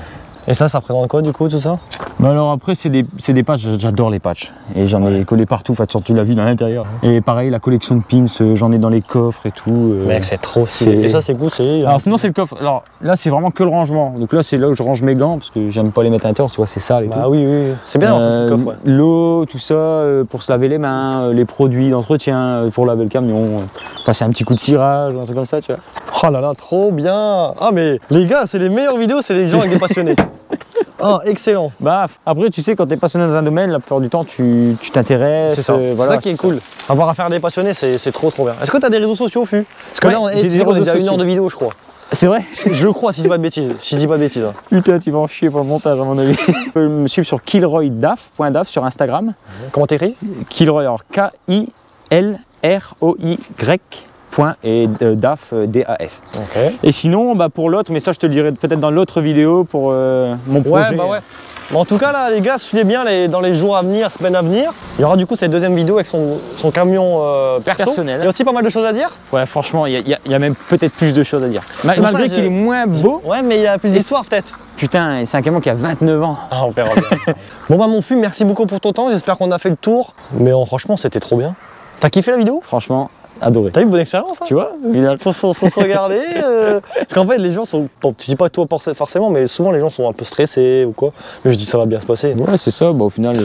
Et ça représente quoi du coup tout ça? Bah alors après c'est des patchs, j'adore les patchs. Et j'en ai collé partout, enfin tu l'as vu dans l'intérieur. Et pareil la collection de pins, j'en ai dans les coffres et tout. Mec c'est trop stylé. Et ça c'est cool, c'est... Alors sinon c'est le coffre, alors là c'est vraiment que le rangement. Donc là c'est là où je range mes gants parce que j'aime pas les mettre à l'intérieur, tu vois c'est sale et tout. Ah oui, c'est bien dans ce petit coffre, ouais. L'eau, tout ça, pour se laver les mains, les produits d'entretien, pour laver le camion. Enfin c'est un petit coup de cirage, un truc comme ça tu vois. Oh là là, trop bien. Ah mais les gars, c'est les meilleures vidéos, c'est les gens avec des passionnés. Ah, excellent. Bah, après, tu sais, quand tu es passionné dans un domaine, la plupart du temps, tu t'intéresses. C'est ça, voilà, ça qui est cool. Avoir affaire à des passionnés, c'est trop bien. Est-ce que tu as des réseaux sociaux, Fût? Parce que là, on est déjà 1 heure de vidéo, je crois. C'est vrai? Je crois, si je dis pas de bêtises. Hein. Putain, tu vas en chier pour le montage, à mon avis. Tu peux me suivre sur KilroyDAF.daf sur Instagram. Comment t'écris? Kilroy, alors K-I-L-R-O-Y. Et DAF, D-A-F. Okay. Et sinon, bah, pour l'autre, mais ça je te le dirai peut-être dans l'autre vidéo pour mon projet. Ouais, bah ouais. Bon, en tout cas, là, les gars, suivez bien dans les jours à venir, semaines à venir. Il y aura du coup cette deuxième vidéo avec son camion personnel. Il y a aussi pas mal de choses à dire. Ouais, franchement, il y a même peut-être plus de choses à dire. Malgré qu'il est moins beau. Ouais, mais il y a plus d'histoire peut-être. Putain, c'est un camion qui a 29 ans. Ah, on verra bien. Bon, bah, mon Fût, merci beaucoup pour ton temps. J'espère qu'on a fait le tour. Mais franchement, c'était trop bien. T'as kiffé la vidéo? Franchement. Adoré. T'as eu une bonne expérience, hein? Tu vois, au final. Faut se regarder. Parce qu'en fait, les gens sont. Bon, je dis pas toi forcément, mais souvent les gens sont un peu stressés ou quoi. Mais je dis ça va bien se passer. Ouais, c'est ça, bah au final.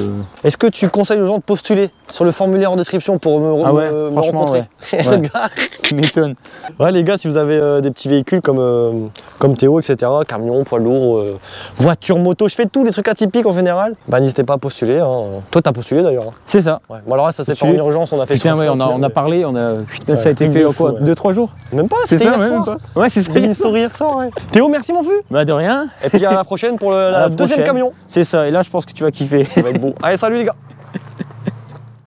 Est-ce que tu conseilles aux gens de postuler sur le formulaire en description pour me rencontrer? Ouais. Tu m'étonnes. Ouais, les gars, si vous avez des petits véhicules comme Théo, etc., camion, poids lourd, voiture, moto, je fais tous les trucs atypiques en général, bah n'hésitez pas à postuler. Hein. Toi, t'as postulé d'ailleurs. C'est ça. Ouais. Bon, alors là, ça s'est fait en urgence, on a fait. Putain, ouais, on a parlé, putain, ça a été fait en quoi, 2-3 jours? Même pas, c'est ça, même pas. Ouais, c'est ça. J'ai mis une story hier soir, ouais. Théo, merci mon Fût. Bah de rien. Et puis à la prochaine pour la deuxième camion. C'est ça, et là je pense que tu vas kiffer. Ça va être beau. Allez, salut les gars.